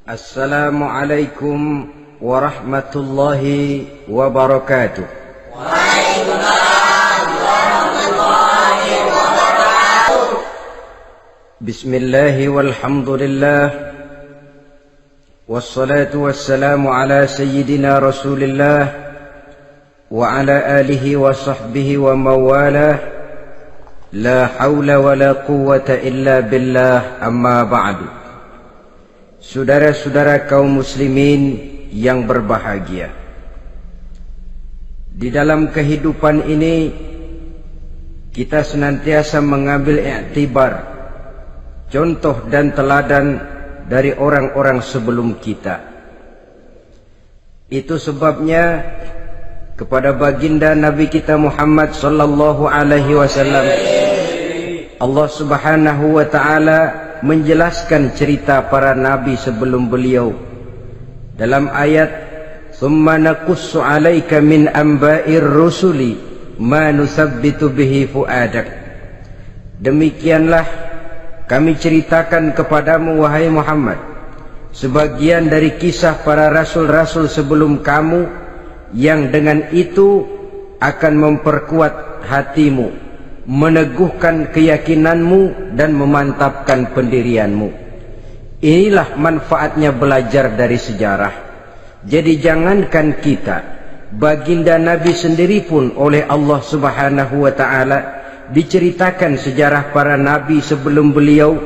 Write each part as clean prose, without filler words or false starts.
Assalamualaikum warahmatullahi wabarakatuh. Waalaikumsalam warahmatullahi wabarakatuh. Bismillahi walhamdulillah. Wassalatu wassalamu ala sayyidina Rasulillah wa ala alihi wa sahbihi wa mawalah. La hawla wa la quwwata illa billah, amma ba'du. Saudara-saudara kaum muslimin yang berbahagia, di dalam kehidupan ini kita senantiasa mengambil iktibar, contoh dan teladan dari orang-orang sebelum kita. Itu sebabnya kepada baginda Nabi kita Muhammad sallallahu alaihi wasallam Allah Subhanahu wa taala menjelaskan cerita para nabi sebelum beliau dalam ayat "Tsumma naqussu 'alaika min amba'ir rusuli ma nusabbitu bihi fu'adak." Demikianlah kami ceritakan kepadamu wahai Muhammad sebagian dari kisah para rasul-rasul sebelum kamu yang dengan itu akan memperkuat hatimu, meneguhkan keyakinanmu dan memantapkan pendirianmu. Inilah manfaatnya belajar dari sejarah. Jadi jangankan kita, baginda Nabi sendiri pun oleh Allah Subhanahu wa taala diceritakan sejarah para nabi sebelum beliau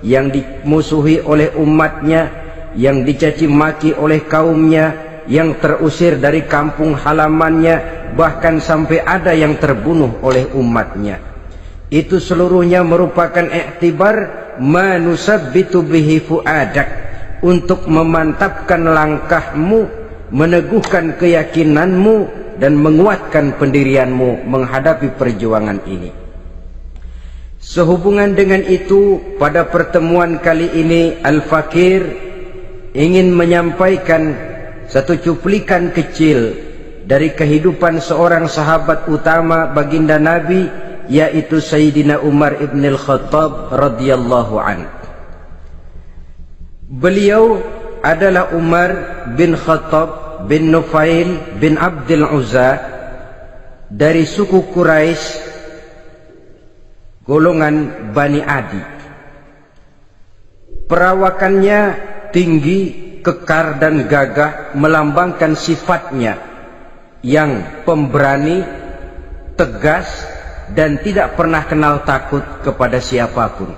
yang dimusuhi oleh umatnya, yang dicaci maki oleh kaumnya, yang terusir dari kampung halamannya, bahkan sampai ada yang terbunuh oleh umatnya. Itu seluruhnya merupakan iktibar manusabbitu bihi fu'adak, untuk memantapkan langkahmu, meneguhkan keyakinanmu dan menguatkan pendirianmu menghadapi perjuangan ini. Sehubungan dengan itu, pada pertemuan kali ini Al-Fakir ingin menyampaikan satu cuplikan kecil dari kehidupan seorang sahabat utama baginda Nabi, yaitu Sayyidina Umar ibn al-Khattab radhiyallahu anhu. Beliau adalah Umar bin Khattab bin Nufail bin Abdul Uzza dari suku Quraisy golongan Bani Adi. Perawakannya tinggi, kekar dan gagah, melambangkan sifatnya yang pemberani, tegas, dan tidak pernah kenal takut kepada siapapun.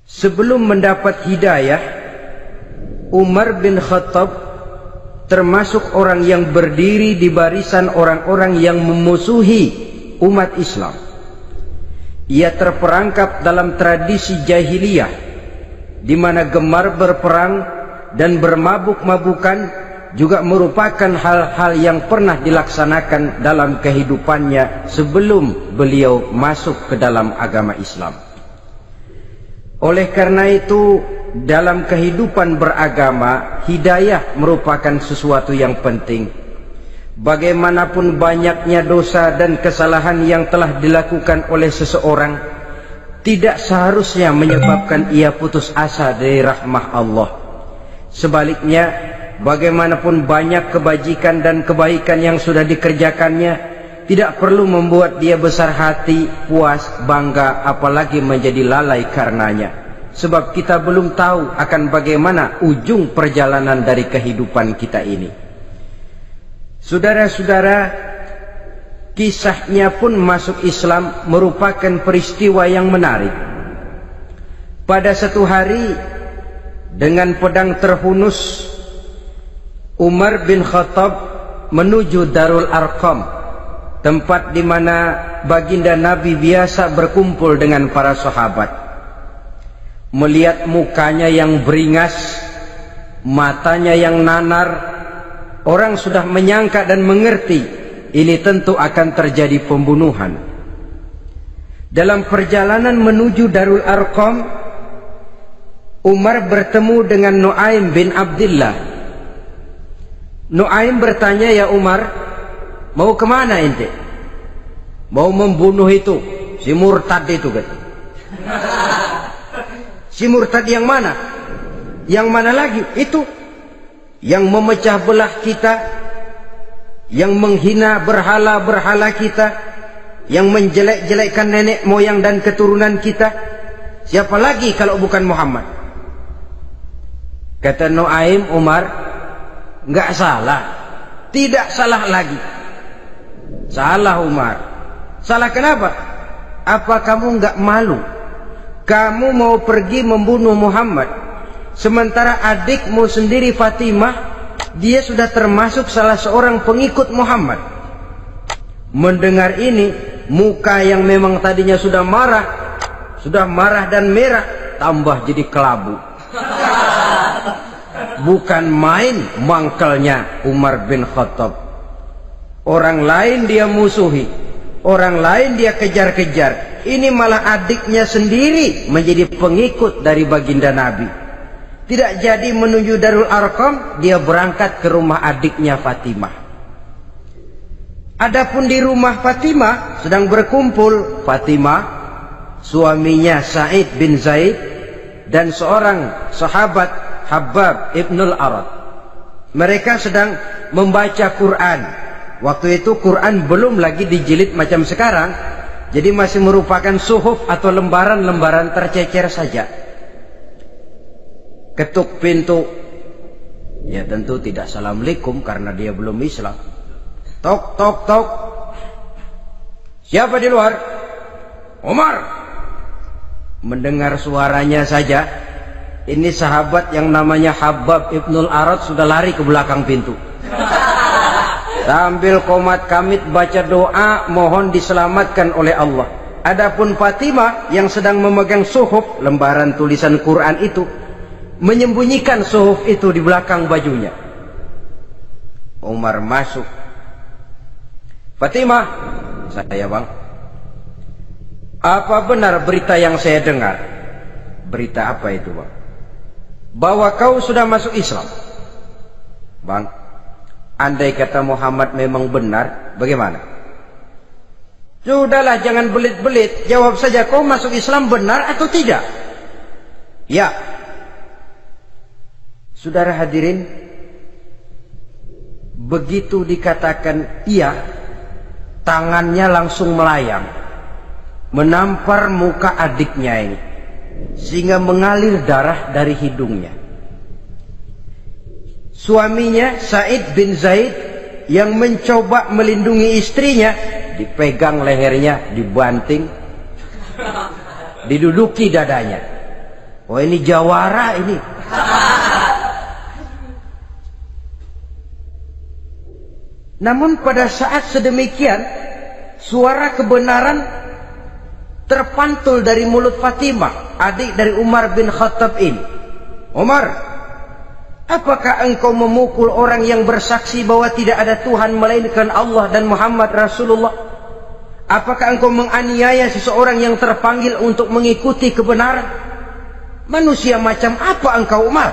Sebelum mendapat hidayah, Umar bin Khattab termasuk orang yang berdiri di barisan orang-orang yang memusuhi umat Islam. Ia terperangkap dalam tradisi jahiliyah, di mana gemar berperang dan bermabuk-mabukan juga merupakan hal-hal yang pernah dilaksanakan dalam kehidupannya sebelum beliau masuk ke dalam agama Islam. Oleh karena itu, dalam kehidupan beragama, hidayah merupakan sesuatu yang penting. Bagaimanapun banyaknya dosa dan kesalahan yang telah dilakukan oleh seseorang, tidak seharusnya menyebabkan ia putus asa dari rahmah Allah. Sebaliknya, bagaimanapun banyak kebajikan dan kebaikan yang sudah dikerjakannya, tidak perlu membuat dia besar hati, puas, bangga, apalagi menjadi lalai karenanya. Sebab kita belum tahu akan bagaimana ujung perjalanan dari kehidupan kita ini. Saudara-saudara, kisahnya pun masuk Islam merupakan peristiwa yang menarik. Pada satu hari, dengan pedang terhunus, Umar bin Khattab menuju Darul Arqam, tempat di mana baginda Nabi biasa berkumpul dengan para sahabat. Melihat mukanya yang beringas, matanya yang nanar, orang sudah menyangka dan mengerti ini tentu akan terjadi pembunuhan. Dalam perjalanan menuju Darul Arqam, Umar bertemu dengan Nuaim bin Abdullah. Nuaim bertanya, "Ya Umar, mau kemana ente?" "Mau membunuh itu, si murtad itu," kata. "Si murtad yang mana?" Yang mana lagi? Itu yang memecah belah kita, yang menghina berhala-berhala kita, yang menjelek-jelekkan nenek moyang dan keturunan kita. Siapa lagi kalau bukan Muhammad? Kata Nuaim Umar, enggak salah. Tidak salah lagi. Salah Umar. Salah kenapa? Apa kamu enggak malu? Kamu mau pergi membunuh Muhammad, sementara adikmu sendiri Fatimah, dia sudah termasuk salah seorang pengikut Muhammad. Mendengar ini, muka yang memang tadinya sudah marah dan merah, tambah jadi kelabu. Bukan main mangkelnya Umar bin Khattab. Orang lain dia musuhi, orang lain dia kejar-kejar. Ini malah adiknya sendiri menjadi pengikut dari baginda Nabi. Tidak jadi menuju Darul Arqam, dia berangkat ke rumah adiknya Fatimah. Adapun di rumah Fatimah sedang berkumpul Fatimah, suaminya Sa'id bin Zaid, dan seorang sahabat Habbab ibnul Arad. Mereka sedang membaca Quran. Waktu itu Quran belum lagi dijilid macam sekarang, jadi masih merupakan suhuf atau lembaran-lembaran tercecer saja. Ketuk pintu, ya tentu tidak assalamualaikum karena dia belum Islam. Tok tok tok. Siapa di luar? Umar. Mendengar suaranya saja, ini sahabat yang namanya Habbab ibnul Arad sudah lari ke belakang pintu. Sambil komat kamit baca doa mohon diselamatkan oleh Allah. Adapun Fatimah yang sedang memegang suhuf, lembaran tulisan Quran itu, menyembunyikan suhuf itu di belakang bajunya. Umar masuk. Fatimah, saya bang, apa benar berita yang saya dengar? Berita apa itu bang? Bahwa kau sudah masuk Islam. Bang, andai kata Muhammad memang benar, bagaimana? Sudahlah, jangan belit-belit. Jawab saja, kau masuk Islam benar atau tidak? Ya. Saudara hadirin, begitu dikatakan iya, tangannya langsung melayang, menampar muka adiknya ini, sehingga mengalir darah dari hidungnya. Suaminya Sa'id bin Zaid yang mencoba melindungi istrinya, dipegang lehernya, dibanting, diduduki dadanya. Oh, ini jawara ini. Namun pada saat sedemikian, suara kebenaran terpantul dari mulut Fatimah, adik dari Umar bin Khattab ini. Umar, apakah engkau memukul orang yang bersaksi bahwa tidak ada Tuhan melainkan Allah dan Muhammad Rasulullah? Apakah engkau menganiaya seseorang yang terpanggil untuk mengikuti kebenaran? Manusia macam apa engkau, Umar?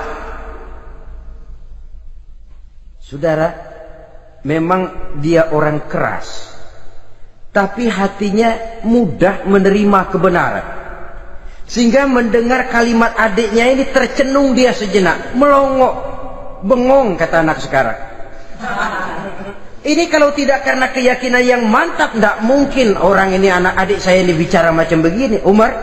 Saudara, memang dia orang keras, tapi hatinya mudah menerima kebenaran. Sehingga mendengar kalimat adiknya ini tercenung dia sejenak, melongo, bengong kata anak sekarang. Ini kalau tidak karena keyakinan yang mantap, tidak mungkin orang ini, anak adik saya ini bicara macam begini. Umar,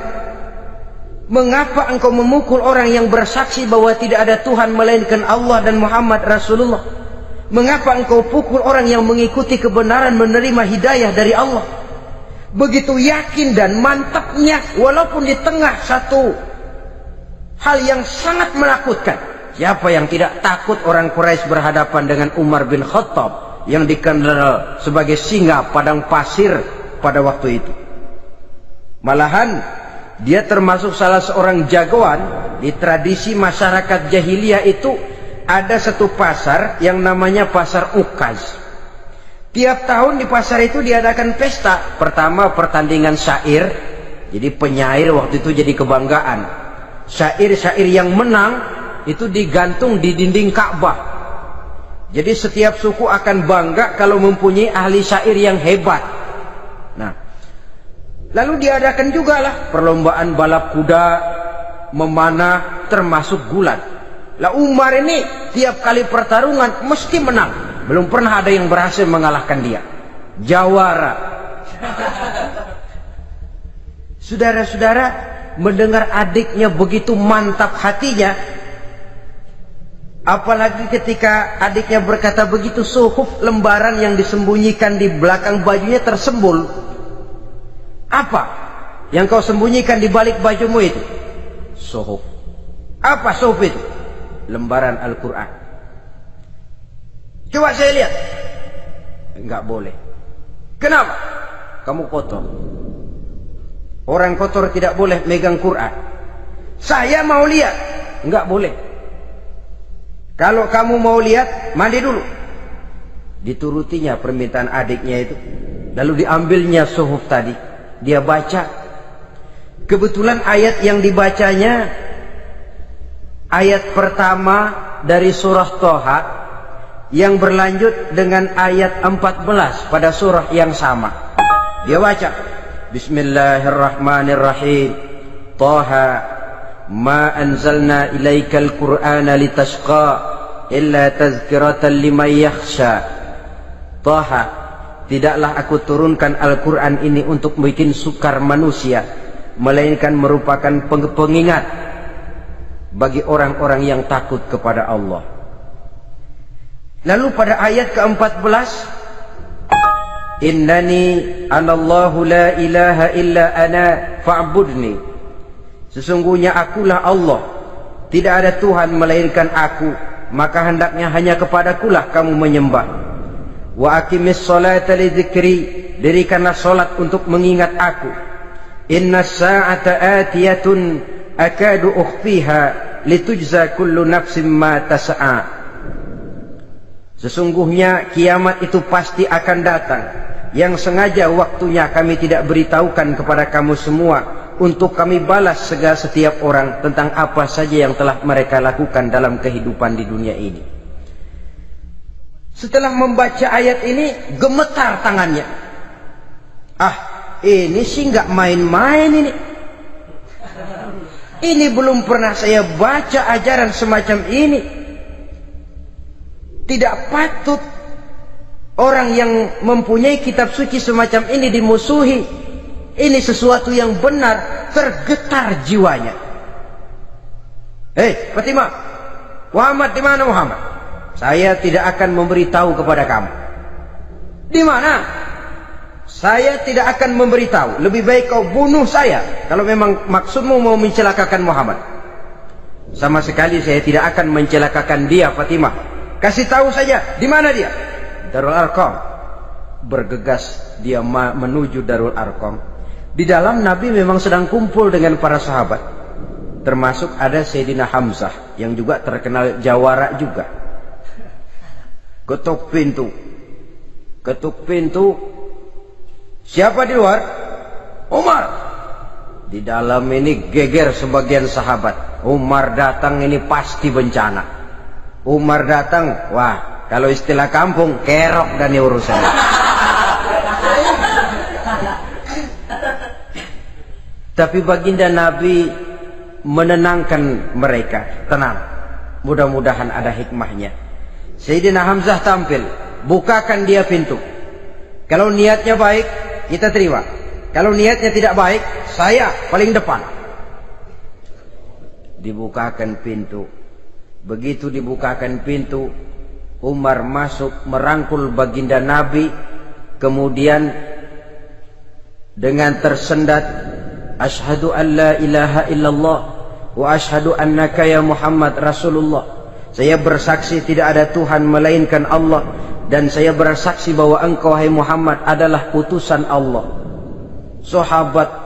mengapa engkau memukul orang yang bersaksi bahwa tidak ada Tuhan melainkan Allah dan Muhammad Rasulullah? Mengapa engkau pukul orang yang mengikuti kebenaran, menerima hidayah dari Allah? Begitu yakin dan mantapnya, walaupun di tengah satu hal yang sangat menakutkan. Siapa yang tidak takut orang Quraisy berhadapan dengan Umar bin Khattab yang dikenal sebagai singa padang pasir pada waktu itu? Malahan dia termasuk salah seorang jagoan. Di tradisi masyarakat jahiliyah itu ada satu pasar yang namanya pasar Ukaz. Tiap tahun di pasar itu diadakan pesta. Pertama pertandingan syair. Jadi penyair waktu itu jadi kebanggaan. Syair-syair yang menang itu digantung di dinding Ka'bah. Jadi setiap suku akan bangga kalau mempunyai ahli syair yang hebat. Nah, lalu diadakan juga lah perlombaan balap kuda, memanah, termasuk gulat. Lah Umar ini tiap kali pertarungan mesti menang. Belum pernah ada yang berhasil mengalahkan dia. Jawara. Saudara-saudara, mendengar adiknya begitu mantap hatinya, apalagi ketika adiknya berkata begitu, suhuf, lembaran yang disembunyikan di belakang bajunya tersembul. Apa yang kau sembunyikan di balik bajumu itu? Suhuf. Apa suhuf itu? Lembaran Al-Quran. Coba saya lihat. Enggak boleh. Kenapa? Kamu kotor. Orang kotor tidak boleh megang Quran. Saya mau lihat. Enggak boleh. Kalau kamu mau lihat, mandi dulu. Diturutinya permintaan adiknya itu. Lalu diambilnya suhuf tadi. Dia baca. Kebetulan ayat yang dibacanya ayat pertama dari surah Thaha yang berlanjut dengan ayat 14 pada surah yang sama. Dia baca, Bismillahirrahmanirrahim. Thaha ma anzalna ilaikal Qur'ana litashqa illa tazkiratan liman yakhsha. Thaha, tidaklah aku turunkan Al-Quran ini untuk bikin sukar manusia, melainkan merupakan pengingat bagi orang-orang yang takut kepada Allah. Lalu pada ayat ke-14, Innani anallahu la ilaha illa ana fa'budni. Sesungguhnya akulah Allah, tidak ada Tuhan melainkan aku, maka hendaknya hanya kepadakulah kamu menyembah. Wa aqimis sholata li dzikri, dirikanlah salat untuk mengingat aku. Inna sa'ata atiyatun akadu ukhfiha litujza kullu nafsim ma tas'a. Sesungguhnya kiamat itu pasti akan datang, yang sengaja waktunya kami tidak beritahukan kepada kamu semua, untuk kami balas segala setiap orang tentang apa saja yang telah mereka lakukan dalam kehidupan di dunia ini. Setelah membaca ayat ini, gemetar tangannya. Ah, ini sih nggak main-main ini. Ini belum pernah saya baca ajaran semacam ini. Tidak patut orang yang mempunyai kitab suci semacam ini dimusuhi. Ini sesuatu yang benar. Tergetar jiwanya. Hei Fatimah, Muhammad di mana Muhammad? Saya tidak akan memberitahu kepada kamu. Di mana? Saya tidak akan memberitahu. Lebih baik kau bunuh saya kalau memang maksudmu mau mencelakakan Muhammad. Sama sekali saya tidak akan mencelakakan dia, Fatimah. Kasih tahu saja, di mana dia? Darul Arqam. Bergegas dia menuju Darul Arqam. Di dalam Nabi memang sedang kumpul dengan para sahabat. Termasuk ada Sayyidina Hamzah yang juga terkenal jawara juga. Ketuk pintu. Ketuk pintu. Siapa di luar? Umar. Di dalam ini geger sebagian sahabat. Umar datang ini pasti bencana. Umar datang, wah, kalau istilah kampung, kerok dan urusan. Tapi baginda Nabi menenangkan mereka. Tenang, mudah-mudahan ada hikmahnya. Sayyidina Hamzah tampil, bukakan dia pintu. Kalau niatnya baik, kita terima. Kalau niatnya tidak baik, saya paling depan. Dibukakan pintu. Begitu dibukakan pintu, Umar masuk merangkul baginda Nabi. Kemudian dengan tersendat, Ashhadu an la ilaha illallah wa ashhadu annaka ya Muhammad Rasulullah. Saya bersaksi tidak ada Tuhan melainkan Allah, dan saya bersaksi bahwa engkau hai Muhammad adalah utusan Allah. Sahabat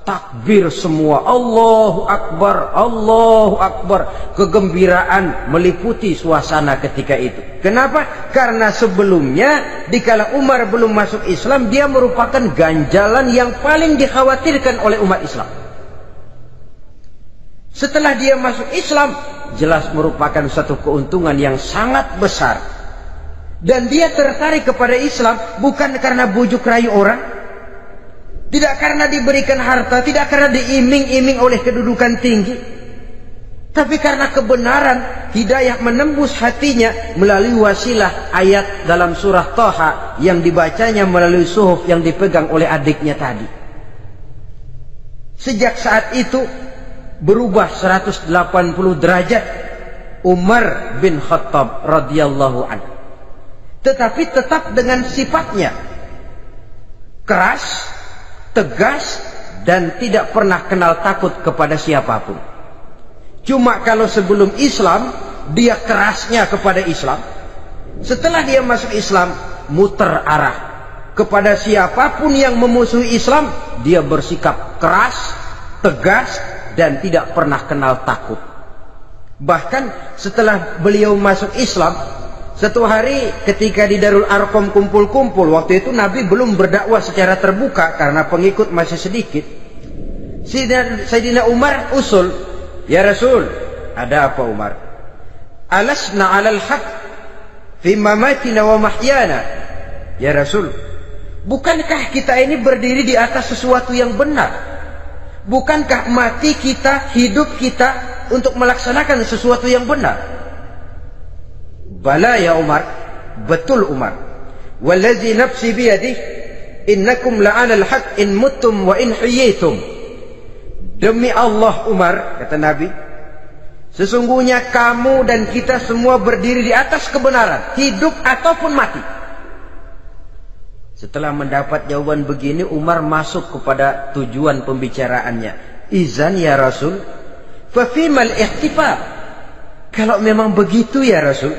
takbir semua, Allahu Akbar, Allahu Akbar. Kegembiraan meliputi suasana ketika itu. Kenapa? Karena sebelumnya dikala Umar belum masuk Islam, dia merupakan ganjalan yang paling dikhawatirkan oleh umat Islam. Setelah dia masuk Islam, jelas merupakan satu keuntungan yang sangat besar. Dan dia tertarik kepada Islam bukan karena bujuk rayu orang, tidak karena diberikan harta, tidak karena diiming-iming oleh kedudukan tinggi, Tapi karena kebenaran, hidayah menembus hatinya melalui wasilah ayat dalam surah Thaha yang dibacanya melalui suhuf yang dipegang oleh adiknya tadi. Sejak saat itu berubah 180 derajat Umar bin Khattab radhiyallahu anhu. Tetapi tetap dengan sifatnya keras, tegas, dan tidak pernah kenal takut kepada siapapun. Cuma kalau sebelum Islam dia kerasnya kepada Islam, setelah dia masuk Islam muter arah kepada siapapun yang memusuhi Islam, dia bersikap keras, tegas, dan tidak pernah kenal takut. Bahkan setelah beliau masuk Islam, satu hari ketika di Darul Arqam kumpul-kumpul, waktu itu Nabi belum berdakwah secara terbuka karena pengikut masih sedikit. Sayyidina Umar usul, "Ya Rasul, ada apa Umar? Alasna 'alal haq fi mamatina wa mahyana?" Ya Rasul, bukankah kita ini berdiri di atas sesuatu yang benar? Bukankah mati kita, hidup kita untuk melaksanakan sesuatu yang benar? Bala ya Umar, betul Umar. Wallazi nafsi biyadih, innakum la'alal haq in muttum wa in hiyitum. Demi Allah Umar, kata Nabi, sesungguhnya kamu dan kita semua berdiri di atas kebenaran, hidup ataupun mati. Setelah mendapat jawaban begini, Umar masuk kepada tujuan pembicaraannya. Izan ya Rasul, fafimal ihtifal. Kalau memang begitu ya Rasul,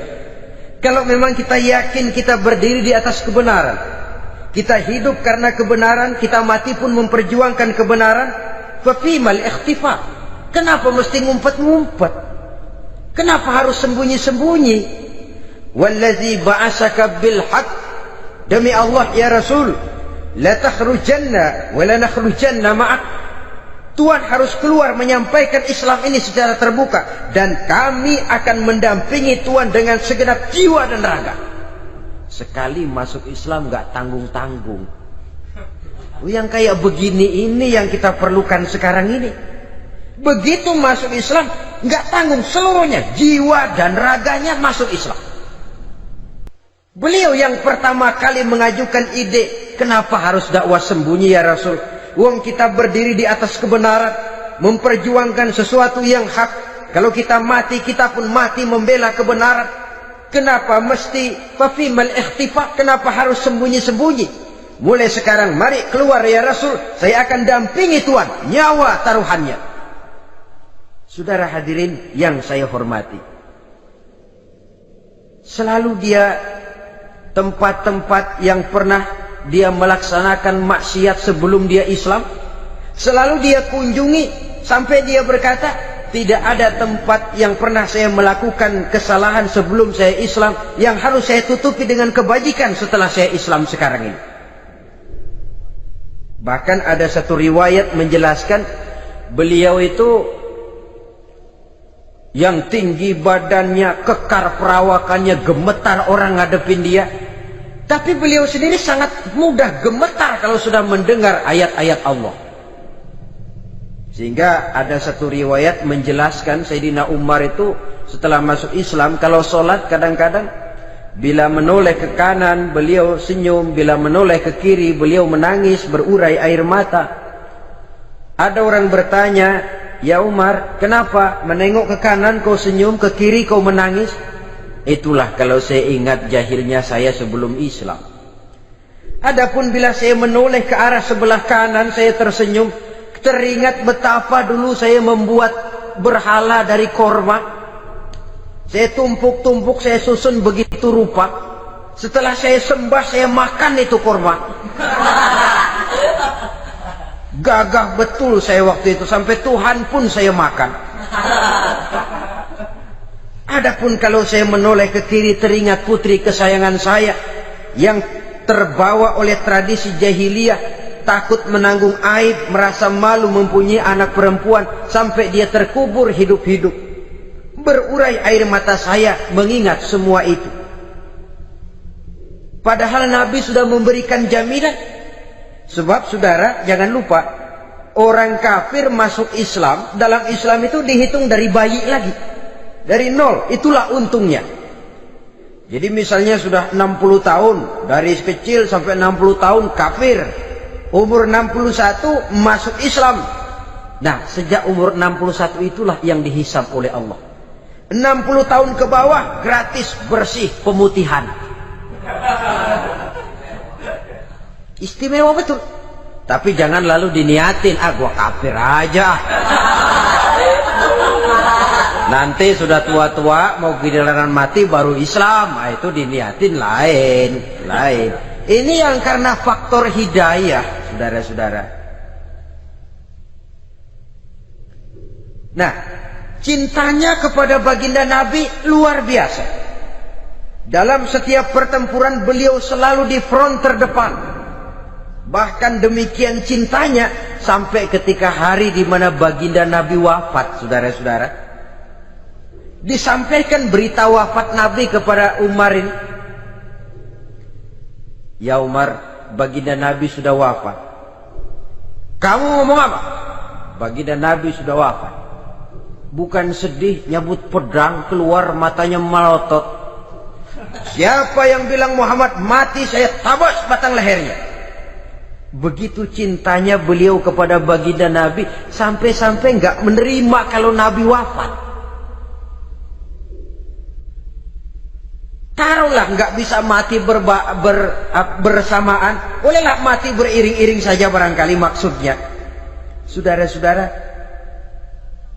kalau memang kita yakin kita berdiri di atas kebenaran, kita hidup karena kebenaran, kita mati pun memperjuangkan kebenaran, fafimal ikhtifa. Kenapa mesti ngumpet-ngumpet? Kenapa harus sembunyi-sembunyi? Wallazi ba'asaka bil haq, demi Allah ya Rasul, la takhrujanna wa la nakhrujanna ma'ak. Tuhan harus keluar menyampaikan Islam ini secara terbuka, dan kami akan mendampingi Tuhan dengan segenap jiwa dan raga. Sekali masuk Islam gak tanggung-tanggung. Yang kayak begini ini yang kita perlukan sekarang ini. Begitu masuk Islam nggak tanggung seluruhnya, jiwa dan raganya masuk Islam. Beliau yang pertama kali mengajukan ide, kenapa harus dakwah sembunyi ya Rasul? Wong kita berdiri di atas kebenaran, memperjuangkan sesuatu yang hak. Kalau kita mati, kita pun mati membela kebenaran. Kenapa mesti fafimal ikhtifa? Kenapa harus sembunyi-sembunyi? Mulai sekarang mari keluar ya Rasul, saya akan dampingi Tuhan, nyawa taruhannya. Saudara hadirin yang saya hormati, selalu dia tempat-tempat yang pernah dia melaksanakan maksiat sebelum dia Islam, selalu dia kunjungi sampai dia berkata, tidak ada tempat yang pernah saya melakukan kesalahan sebelum saya Islam yang harus saya tutupi dengan kebajikan setelah saya Islam sekarang ini. Bahkan ada satu riwayat menjelaskan beliau itu yang tinggi badannya, kekar perawakannya, gemetar orang ngadepin dia. Tapi beliau sendiri sangat mudah gemetar kalau sudah mendengar ayat-ayat Allah. Sehingga ada satu riwayat menjelaskan Sayyidina Umar itu setelah masuk Islam, kalau sholat kadang-kadang bila menoleh ke kanan beliau senyum, bila menoleh ke kiri beliau menangis berurai air mata. Ada orang bertanya, ya Umar, kenapa menengok ke kanan kau senyum, ke kiri kau menangis? Itulah kalau saya ingat jahilnya saya sebelum Islam. Adapun bila saya menoleh ke arah sebelah kanan saya tersenyum, teringat betapa dulu saya membuat berhala dari korma. Saya tumpuk-tumpuk, saya susun begitu rupa. Setelah saya sembah, saya makan itu korma. Gagah betul saya waktu itu, sampai Tuhan pun saya makan. Adapun kalau saya menoleh ke kiri, teringat putri kesayangan saya yang terbawa oleh tradisi jahiliyah, takut menanggung aib, merasa malu mempunyai anak perempuan, sampai dia terkubur hidup-hidup. Berurai air mata saya mengingat semua itu. Padahal Nabi sudah memberikan jaminan. Sebab saudara jangan lupa, Orang kafir masuk Islam, dalam Islam itu dihitung dari bayi lagi. Dari nol, itulah untungnya. Jadi misalnya sudah 60 tahun, dari kecil sampai 60 tahun kafir. Umur 61 masuk Islam. Nah, sejak umur 61 itulah yang dihisab oleh Allah. 60 tahun ke bawah gratis bersih pemutihan. Istimewa betul. Tapi jangan lalu diniatin, gua kafir aja. Nanti sudah tua-tua mau giliran mati baru Islam. Nah, itu diniatin lain. Ini yang karena faktor hidayah, saudara-saudara. Nah, cintanya kepada baginda Nabi luar biasa. Dalam setiap pertempuran beliau selalu di front terdepan. Bahkan demikian cintanya sampai ketika hari di mana baginda Nabi wafat, saudara-saudara. Disampaikan berita wafat Nabi kepada Umar ini. Ya Umar, baginda Nabi sudah wafat. Kamu ngomong apa? Baginda Nabi sudah wafat. Bukan sedih, nyabut pedang, keluar matanya melotot. Siapa yang bilang Muhammad mati, saya tabas batang lehernya. Begitu cintanya beliau kepada baginda Nabi, sampai-sampai nggak menerima kalau Nabi wafat. Taruhlah nggak bisa mati bersamaan, bolehlah mati beriring-iring saja barangkali maksudnya. Saudara-saudara,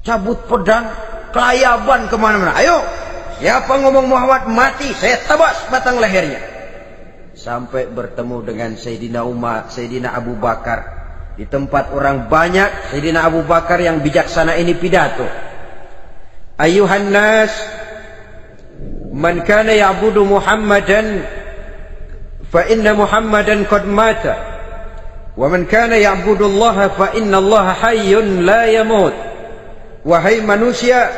cabut pedang, kelayaban kemana-mana. Ayo, siapa ngomong Muhammad mati, saya tabas batang lehernya. Sampai bertemu dengan Sayyidina Umar, Sayyidina Abu Bakar. Di tempat orang banyak, Sayyidina Abu Bakar yang bijaksana ini pidato. Ayuhan nas, man kana ya'budu Muhammadan, fa inna Muhammadan qad mata. Wa man kana ya'budu Allah, fa inna Allah hayyun la yamut. Wahai manusia,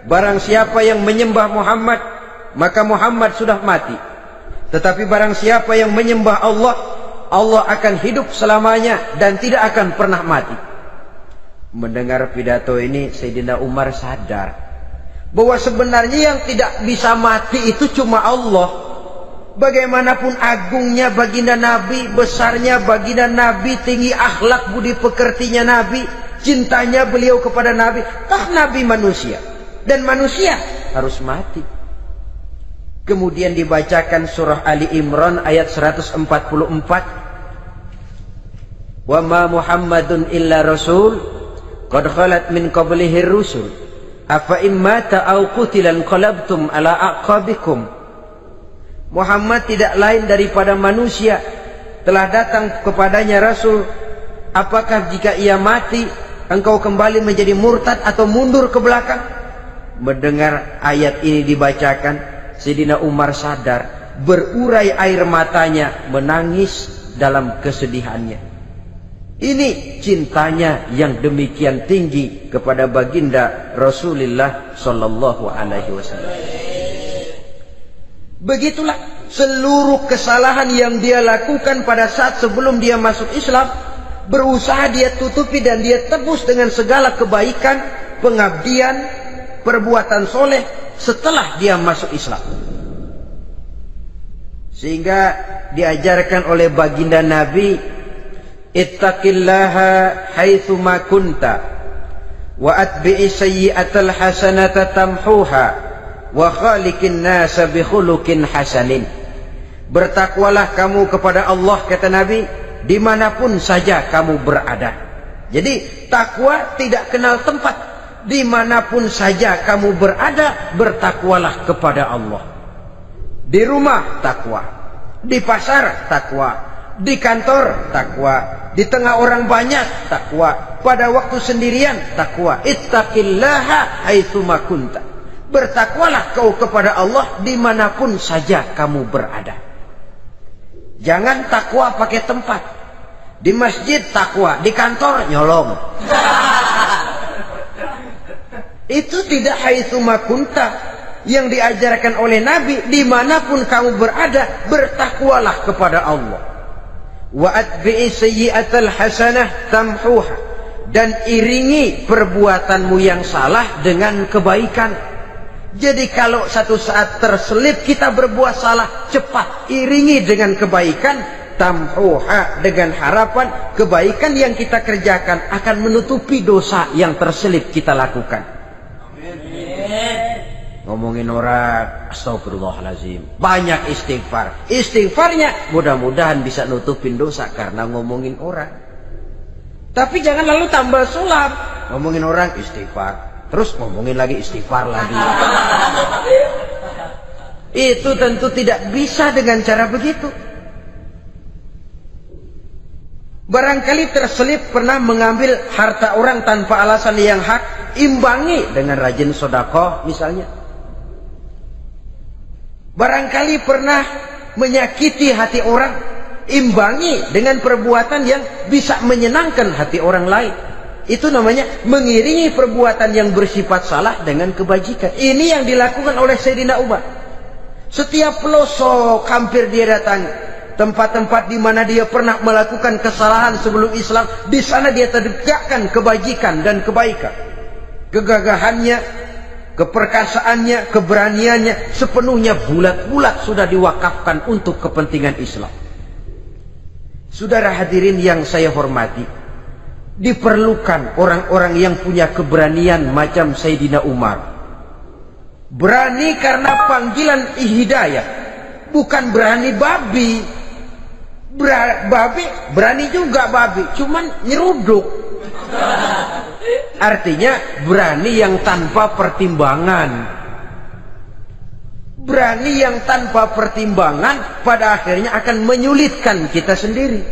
barang siapa yang menyembah Muhammad, maka Muhammad sudah mati. Tetapi barang siapa yang menyembah Allah, Allah akan hidup selamanya dan tidak akan pernah mati. Mendengar pidato ini, Sayyidina Umar sadar bahwa sebenarnya yang tidak bisa mati itu cuma Allah. Bagaimanapun agungnya baginda Nabi, besarnya baginda Nabi, tinggi akhlak budi pekertinya Nabi, cintanya beliau kepada Nabi, Nabi manusia dan manusia harus mati. Kemudian dibacakan surah Ali Imran ayat 144. Wa ma Muhammadun illa rasul qad khalat min qablihi rusul afa immata aw qutilan qalabtum ala aqabikum. Muhammad tidak lain daripada manusia, telah datang kepadanya rasul. Apakah jika ia mati engkau kembali menjadi murtad atau mundur ke belakang? Mendengar ayat ini dibacakan, Sayyidina Umar sadar, berurai air matanya, menangis dalam kesedihannya. Ini cintanya yang demikian tinggi kepada baginda Rasulullah sallallahu alaihi wasallam. Begitulah seluruh kesalahan yang dia lakukan pada saat sebelum dia masuk Islam, berusaha dia tutupi dan dia tebus dengan segala kebaikan, pengabdian, perbuatan soleh setelah dia masuk Islam. Sehingga diajarkan oleh baginda Nabi, ittaqillaha haitsu ma kunta wa atbi'i sayyi'atal hasanata tamhuha wa khaliqin nasa bi khuluqin hasanin. Bertakwalah kamu kepada Allah, kata Nabi, dimanapun saja kamu berada. Jadi takwa tidak kenal tempat. Dimanapun saja kamu berada, bertakwalah kepada Allah. Di rumah takwa, di pasar takwa, di kantor takwa, di tengah orang banyak takwa, pada waktu sendirian takwa. Ittaqillaha haitsu ma kunta. Bertakwalah kau kepada Allah dimanapun saja kamu berada. Jangan takwa pakai tempat. Di masjid takwa, di kantor nyolong. Itu tidak haitsu ma kunta yang diajarkan oleh Nabi. Dimanapun kamu berada, bertakwalah kepada Allah. Wa atbi'i sayyi'atal hasanah tamhuha. dan iringi perbuatanmu yang salah dengan kebaikan. Jadi kalau satu saat terselip kita berbuat salah, cepat iringi dengan kebaikan, tamhuha, dengan harapan kebaikan yang kita kerjakan akan menutupi dosa yang terselip kita lakukan. Ngomongin orang, astagfirullahaladzim, banyak istighfar. Istighfarnya mudah-mudahan bisa nutupin dosa karena ngomongin orang. Tapi jangan lalu tambah sulap, ngomongin orang istighfar, terus ngomongin lagi istighfar lagi. Itu tentu tidak bisa dengan cara begitu. Barangkali terselip pernah mengambil harta orang tanpa alasan yang hak, imbangi dengan rajin sedekah misalnya. Barangkali pernah menyakiti hati orang, imbangi dengan perbuatan yang bisa menyenangkan hati orang lain. Itu namanya mengiringi perbuatan yang bersifat salah dengan kebajikan. Ini yang dilakukan oleh Sayyidina Umar. Setiap pelosok hampir dia datangi, tempat-tempat di mana dia pernah melakukan kesalahan sebelum Islam, di sana dia tegakkan kebajikan dan kebaikan. Kegagahannya, keperkasaannya, keberaniannya sepenuhnya bulat-bulat sudah diwakafkan untuk kepentingan Islam. Saudara hadirin yang saya hormati, diperlukan orang-orang yang punya keberanian macam Sayyidina Umar. Berani karena panggilan hidayah, bukan berani babi. Babi berani juga babi, cuman nyeruduk. Artinya berani yang tanpa pertimbangan. Berani yang tanpa pertimbangan pada akhirnya akan menyulitkan kita sendiri.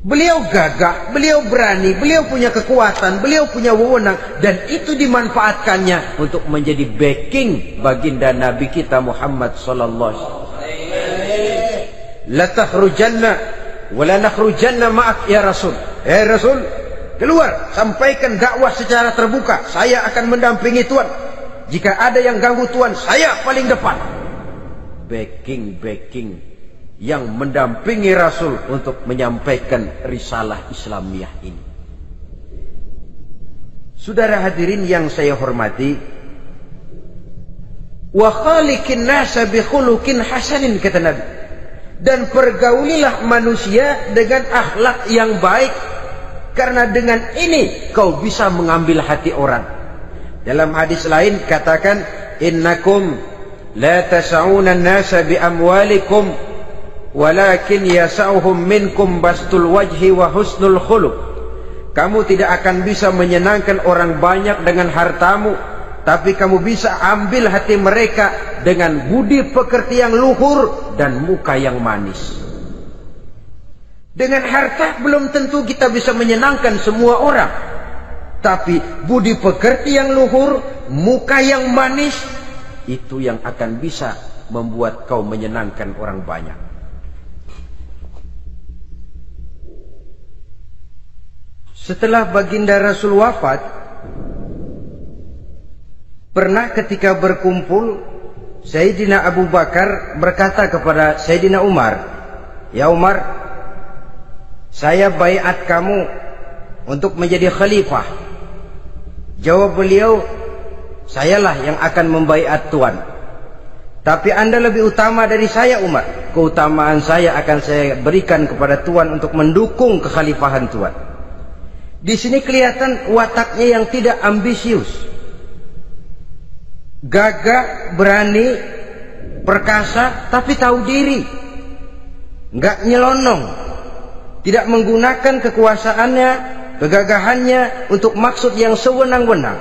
Beliau gagah, beliau berani, beliau punya kekuatan, beliau punya wewenang, dan itu dimanfaatkannya untuk menjadi backing baginda Nabi kita Muhammad sallallahu alaihi wasallam. La takhrujanna wa la nakhrujanna ma'ak ya Rasul. Rasul, keluar, sampaikan dakwah secara terbuka. Saya akan mendampingi Tuhan. Jika ada yang ganggu Tuhan, saya paling depan. Backing yang mendampingi Rasul untuk menyampaikan risalah Islamiyah ini. Saudara hadirin yang saya hormati, wa khaliqin nasa bi khuluqin hasanin, kata Nabi, dan pergaulilah manusia dengan akhlak yang baik, karena dengan ini kau bisa mengambil hati orang. Dalam hadis lain katakan, innakum la tas'una an-nasa bi amwalikum walakin yas'uhum minkum bastul wajhi wa husnul khuluq. Kamu tidak akan bisa menyenangkan orang banyak dengan hartamu, tapi kamu bisa ambil hati mereka dengan budi pekerti yang luhur dan muka yang manis. Dengan harta belum tentu kita bisa menyenangkan semua orang, tapi budi pekerti yang luhur, muka yang manis, itu yang akan bisa membuat kau menyenangkan orang banyak. Setelah baginda Rasul wafat, pernah ketika berkumpul, Sayyidina Abu Bakar berkata kepada Sayyidina Umar, "Ya Umar, saya baiat kamu untuk menjadi khalifah." Jawab beliau, "Sayalah yang akan membaiat Tuan. Tapi Anda lebih utama dari saya Umar. Keutamaan saya akan saya berikan kepada Tuan untuk mendukung kekhalifahan Tuan." Di sini kelihatan wataknya yang tidak ambisius, gagah, berani, perkasa, tapi tahu diri, nggak nyelonong, tidak menggunakan kekuasaannya, kegagahannya untuk maksud yang sewenang-wenang.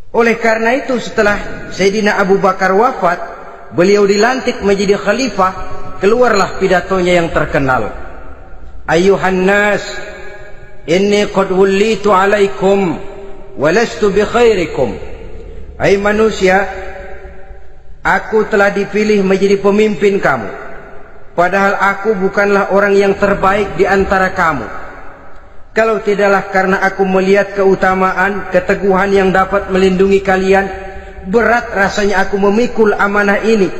Oleh karena itu, setelah Sayyidina Abu Bakar wafat, beliau dilantik menjadi khalifah. Keluarlah pidatonya yang terkenal, "Ayyuhan nas, inni qad wullitu alaikum walastu bi khairikum." Hai manusia, aku telah dipilih menjadi pemimpin kamu, padahal aku bukanlah orang yang terbaik di antara kamu. Kalau tidaklah karena aku melihat keutamaan, keteguhan yang dapat melindungi kalian, berat rasanya aku memikul amanah ini.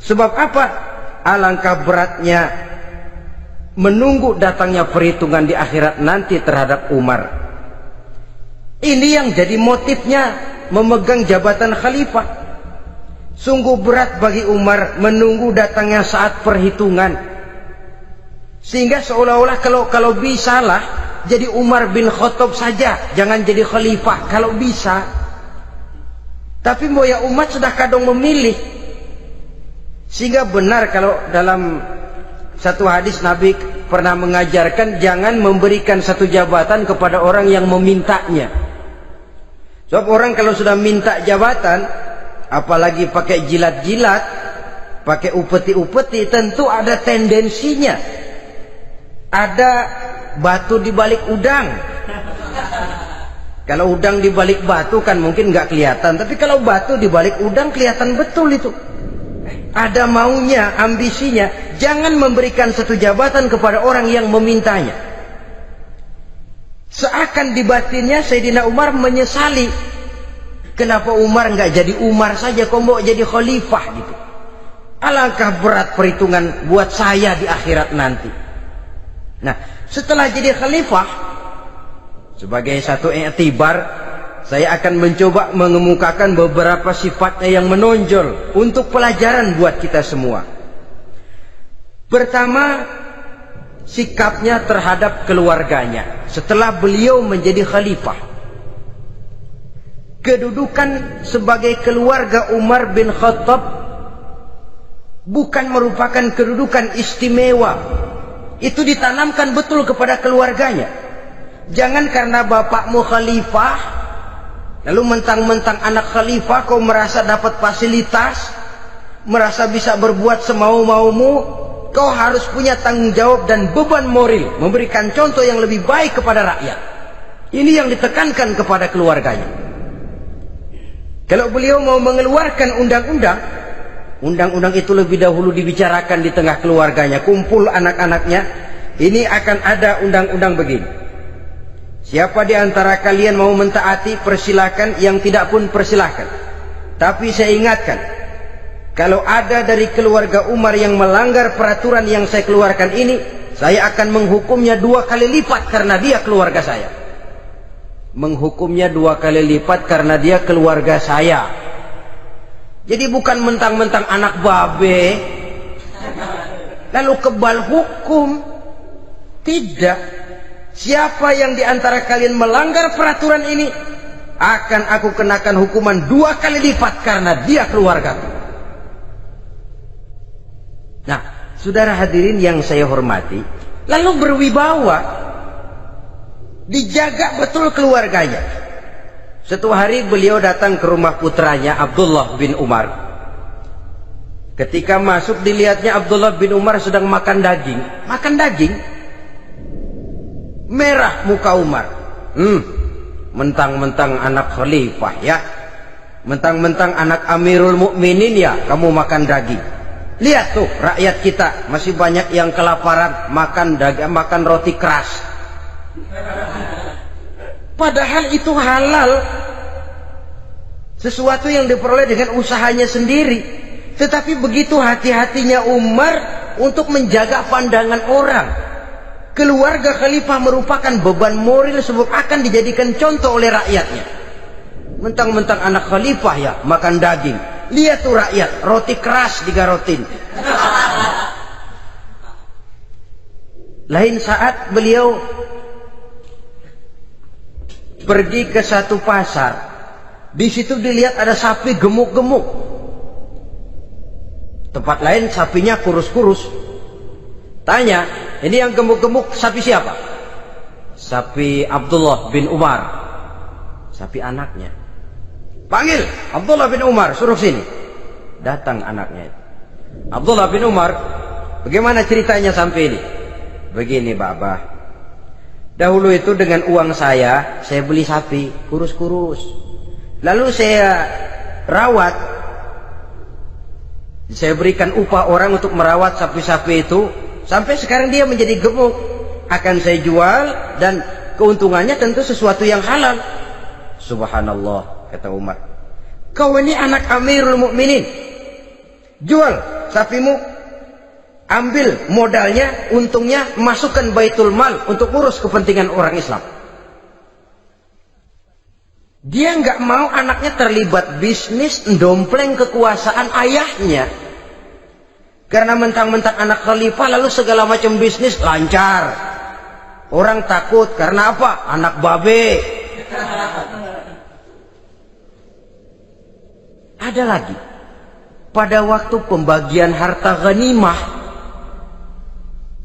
Sebab apa? Alangkah beratnya menunggu datangnya perhitungan di akhirat nanti terhadap Umar. Ini yang jadi motifnya memegang jabatan khalifah. Sungguh berat bagi Umar menunggu datangnya saat perhitungan, sehingga seolah-olah kalau bisa lah jadi Umar bin Khattab saja, jangan jadi khalifah kalau bisa. Tapi moya umat sudah kadang memilih. Sehingga benar kalau dalam satu hadis Nabi pernah mengajarkan jangan memberikan satu jabatan kepada orang yang memintanya. Sebab orang kalau sudah minta jabatan, apalagi pakai jilat-jilat, pakai upeti-upeti, tentu ada tendensinya. Ada batu di balik udang. Kalau udang di balik batu kan mungkin nggak kelihatan, tapi kalau batu di balik udang kelihatan betul itu. Ada maunya, ambisinya. Jangan memberikan satu jabatan kepada orang yang memintanya. Seakan di batinnya Sayyidina Umar menyesali. Kenapa Umar nggak jadi Umar saja, kok mau jadi khalifah gitu. Alangkah berat perhitungan buat saya di akhirat nanti. Nah, setelah jadi khalifah, sebagai satu i'tibar, saya akan mencoba mengemukakan beberapa sifatnya yang menonjol untuk pelajaran buat kita semua. Pertama, sikapnya terhadap keluarganya setelah beliau menjadi khalifah. Kedudukan sebagai keluarga Umar bin Khattab bukan merupakan kedudukan istimewa. Itu ditanamkan betul kepada keluarganya. Jangan karena bapakmu khalifah, lalu mentang-mentang anak khalifah kau merasa dapat fasilitas, merasa bisa berbuat semau-maumu. Kau harus punya tanggung jawab dan beban moral, memberikan contoh yang lebih baik kepada rakyat. Ini yang ditekankan kepada keluarganya. Kalau beliau mau mengeluarkan undang-undang, undang-undang itu lebih dahulu dibicarakan di tengah keluarganya, kumpul anak-anaknya. Ini akan ada undang-undang begini. Siapa di antara kalian mau mentaati, persilakan. Yang tidak pun persilakan. Tapi saya ingatkan, kalau ada dari keluarga Umar yang melanggar peraturan yang saya keluarkan ini, saya akan menghukumnya 2 kali lipat karena dia keluarga saya. Menghukumnya 2 kali lipat karena dia keluarga saya. Jadi bukan mentang-mentang anak babe lalu kebal hukum. Tidak. Siapa yang diantara kalian melanggar peraturan ini, akan aku kenakan hukuman 2 kali lipat karena dia keluargaku. Nah, saudara hadirin yang saya hormati, lalu berwibawa, dijaga betul keluarganya. Suatu hari beliau datang ke rumah putranya Abdullah bin Umar. Ketika masuk dilihatnya Abdullah bin Umar sedang makan daging. Makan daging. Merah muka Umar. Mentang-mentang anak khalifah ya, mentang-mentang anak Amirul Mukminin ya, kamu makan daging. Lihat tuh rakyat kita masih banyak yang kelaparan, makan daging, makan roti keras. Padahal itu halal, sesuatu yang diperoleh dengan usahanya sendiri. Tetapi begitu hati-hatinya Umar untuk menjaga pandangan orang. Keluarga khalifah merupakan beban moral sebab akan dijadikan contoh oleh rakyatnya. Mentang-mentang anak khalifah ya makan daging. Lihat tuh rakyat, roti keras digarotin. Lain saat beliau pergi ke satu pasar. Di situ dilihat ada sapi gemuk-gemuk. Tempat lain sapinya kurus-kurus. Tanya, ini yang gemuk-gemuk sapi siapa? Sapi Abdullah bin Umar. Sapi anaknya. Panggil Abdullah bin Umar, suruh sini. Datang anaknya. Abdullah bin Umar, bagaimana ceritanya sampai ini? Begini Baba. Dahulu itu dengan uang saya beli sapi kurus-kurus. Lalu saya rawat. Saya berikan upah orang untuk merawat sapi-sapi itu. Sampai sekarang dia menjadi gemuk. Akan saya jual dan keuntungannya tentu sesuatu yang halal. Subhanallah, kata Umar. Kau ini anak Amirul Mukminin. Jual sapimu. Ambil modalnya, untungnya, masukkan baitul mal untuk urus kepentingan orang Islam. Dia nggak mau anaknya terlibat bisnis, ndompleng kekuasaan ayahnya. Karena mentang-mentang anak khalifah lalu segala macam bisnis lancar. Orang takut karena apa? Anak babe. Ada lagi. Pada waktu pembagian harta ghanimah,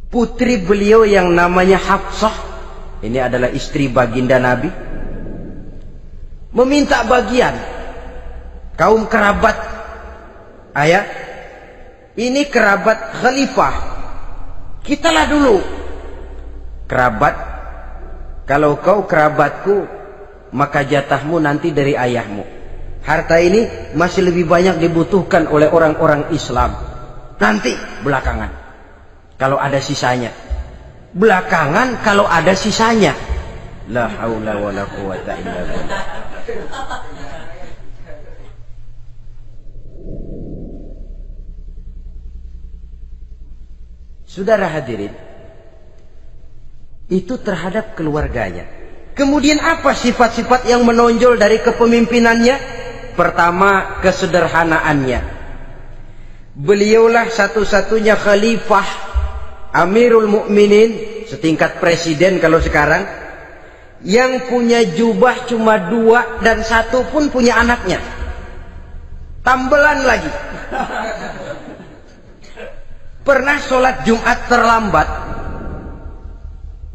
putri beliau yang namanya Hafsah, ini adalah istri baginda Nabi, meminta bagian. Kaum kerabat ayah, ini kerabat khalifah, kitalah dulu kerabat. Kalau kau kerabatku, maka jatahmu nanti dari ayahmu. Harta ini masih lebih banyak dibutuhkan oleh orang-orang Islam. Nanti belakangan kalau ada sisanya. Belakangan kalau ada sisanya. La haula wala quwata illa billah. Saudara hadirin, itu terhadap keluarganya. Kemudian apa sifat-sifat yang menonjol dari kepemimpinannya? Pertama, kesederhanaannya. Beliaulah satu-satunya khalifah, Amirul Mukminin, setingkat presiden kalau sekarang, yang punya jubah cuma 2 dan 1 pun punya anaknya. Tambelan lagi. Pernah sholat Jumat terlambat,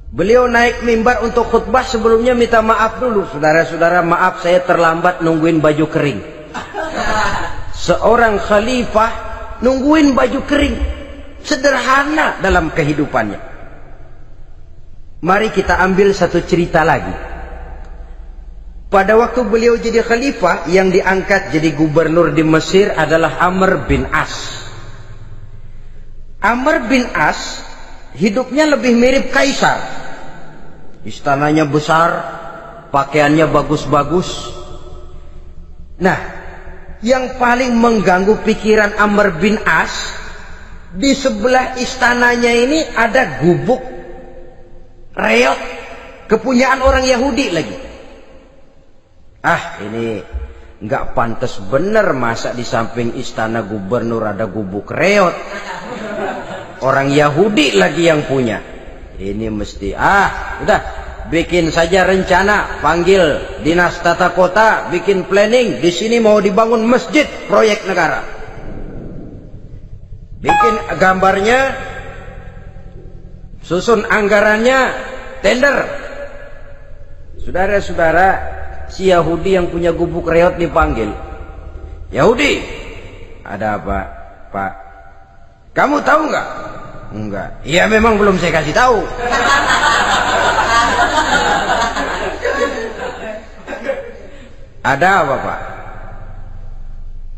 beliau naik mimbar untuk khutbah, sebelumnya minta maaf dulu. Saudara-saudara, maaf saya terlambat nungguin baju kering. Seorang khalifah nungguin baju kering. Sederhana dalam kehidupannya. Mari kita ambil satu cerita lagi. Pada waktu beliau jadi khalifah, yang diangkat jadi gubernur di Mesir adalah Amr bin As. Amr bin As hidupnya lebih mirip kaisar. Istananya besar, pakaiannya bagus-bagus. Nah, yang paling mengganggu pikiran Amr bin As, di sebelah istananya ini ada gubuk reot, kepunyaan orang Yahudi lagi. Ini nggak pantas bener, masa di samping istana gubernur ada gubuk reot. Orang Yahudi lagi yang punya. Ini mesti udah bikin saja rencana, panggil dinas tata kota, bikin planning. Di sini mau dibangun masjid, proyek negara. Bikin gambarnya, susun anggarannya, tender. Saudara-saudara, si Yahudi yang punya gubuk reot dipanggil. Yahudi, ada apa, Pak? Kamu tahu nggak? Enggak. Iya, memang belum saya kasih tahu. Ada apa, Pak?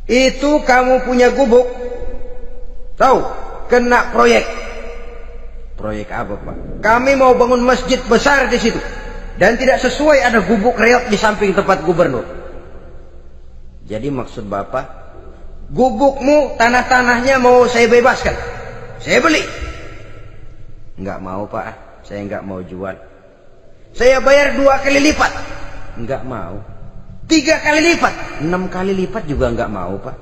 Itu kamu punya gubuk, tahu, kena proyek. Proyek apa, Pak? Kami mau bangun masjid besar di situ, dan tidak sesuai ada gubuk reot di samping tempat gubernur. Jadi maksud Bapak, gubukmu, tanah-tanahnya mau saya bebaskan, saya beli. Enggak mau, Pak, saya enggak mau jual. Saya bayar 2 kali lipat. Enggak mau. 3 kali lipat, 6 kali lipat juga enggak mau, Pak.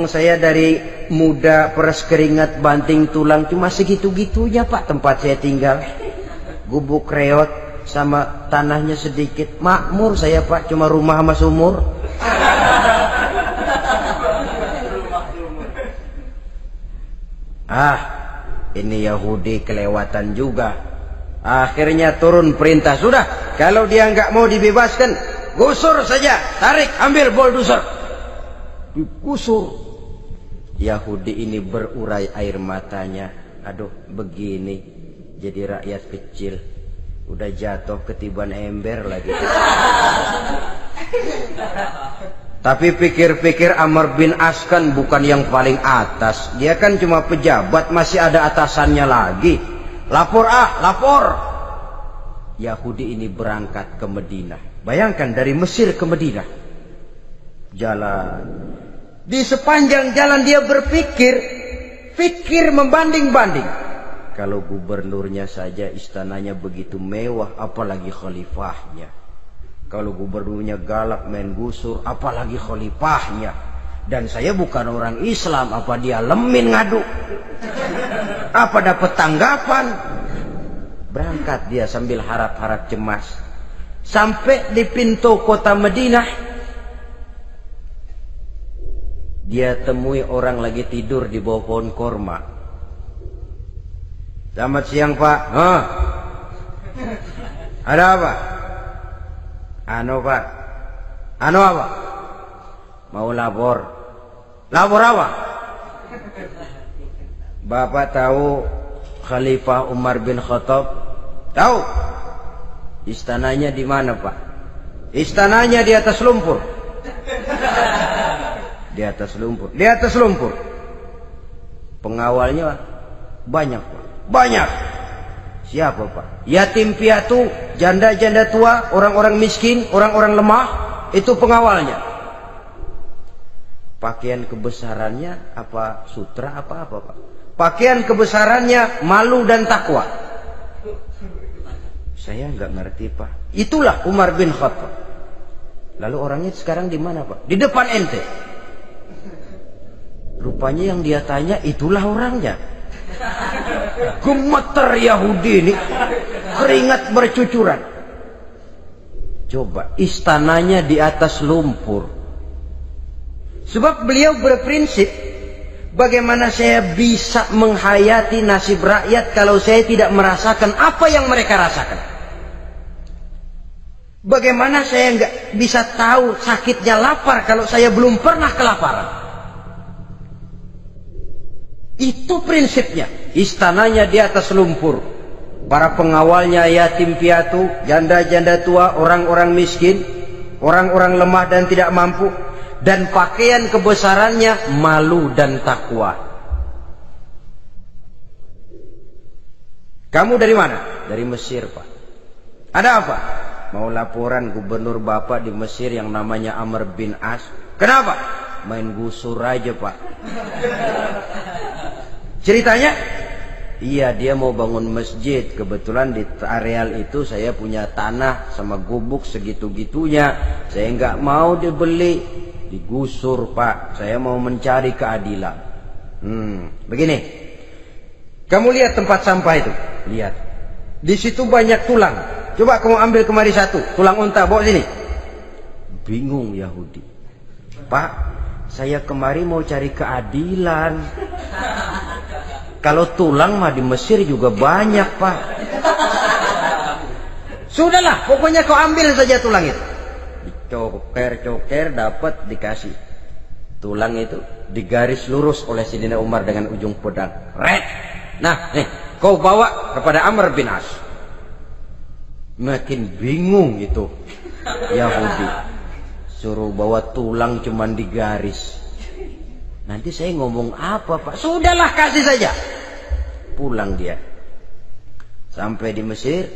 Saya dari muda peres keringat banting tulang, cuma segitu-gitunya, Pak, tempat saya tinggal. Gubuk reot sama tanahnya sedikit, makmur saya, Pak, cuma rumah sama sumur. Ini Yahudi kelewatan juga. Akhirnya turun perintah, sudah, kalau dia nggak mau dibebaskan, gusur saja, tarik, ambil bulldozer, digusur. Yahudi ini berurai air matanya. Aduh, begini jadi rakyat kecil, udah jatuh ketiban ember lagi. Tapi pikir-pikir Amr bin As kan bukan yang paling atas. Dia kan cuma pejabat, masih ada atasannya lagi. Lapor, lapor. Yahudi ini berangkat ke Madinah. Bayangkan dari Mesir ke Madinah. Jalan. Di sepanjang jalan dia berpikir, fikir membanding-banding. Kalau gubernurnya saja istananya begitu mewah, apalagi khalifahnya. Kalau gubernurnya galak main gusur, apalagi khalifahnya. Dan saya bukan orang Islam, apa dia lemin ngadu? Apa dapat tanggapan? Berangkat dia sambil harap-harap cemas. Sampai di pintu kota Madinah, dia temui orang lagi tidur di bawah pohon korma. Selamat siang Pak. Ada apa? Pak. Apa? Mau lapor. Lapor apa? Bapak tahu Khalifah Umar bin Khattab? Tahu? Istananya di mana Pak? Istananya di atas lumpur. Di atas lumpur. Di atas lumpur. Pengawalnya banyak Pak. Banyak. Siapa Pak? Yatim piatu, janda-janda tua, orang-orang miskin, orang-orang lemah. Itu pengawalnya. Pakaian kebesarannya apa sutra apa Pak? Pakaian kebesarannya malu dan takwa. Saya nggak ngerti Pak. Itulah Umar bin Khattab. Lalu orangnya sekarang di mana Pak? Di depan ente. Rupanya yang dia tanya itulah orangnya. Gemeter Yahudi ini, keringat bercucuran. Coba, istananya di atas lumpur. Sebab beliau berprinsip, bagaimana saya bisa menghayati nasib rakyat kalau saya tidak merasakan apa yang mereka rasakan? Bagaimana saya nggak bisa tahu sakitnya lapar kalau saya belum pernah kelaparan? Itu prinsipnya. Istananya di atas lumpur. Para pengawalnya yatim piatu, janda-janda tua, orang-orang miskin, orang-orang lemah dan tidak mampu. Dan pakaian kebesarannya malu dan takwa. Kamu dari mana? Dari Mesir Pak. Ada apa? Mau laporan gubernur Bapak di Mesir yang namanya Amr bin As. Kenapa? Main gusur aja Pak. Ceritanya? Iya, dia mau bangun masjid. Kebetulan di areal itu saya punya tanah sama gubuk segitu-gitunya. Saya nggak mau dibeli, digusur Pak. Saya mau mencari keadilan. Begini. Kamu lihat tempat sampah itu? Lihat. Di situ banyak tulang. Coba kamu ambil kemari satu. Tulang unta, bawa sini. Bingung Yahudi. Pak, saya kemari mau cari keadilan. Kalau tulang mah di Mesir juga banyak Pak. Sudahlah, pokoknya kau ambil saja tulang itu. Dicoker-coker dapat dikasih. Tulang itu digaris lurus oleh Sayyidina Umar dengan ujung pedang. Red. Nah, nih, kau bawa kepada Amr bin As. Makin bingung itu Yahudi. Suruh bawa tulang cuman digaris. Nanti saya ngomong apa Pak? Sudahlah, kasih saja. Pulang dia. Sampai di Mesir.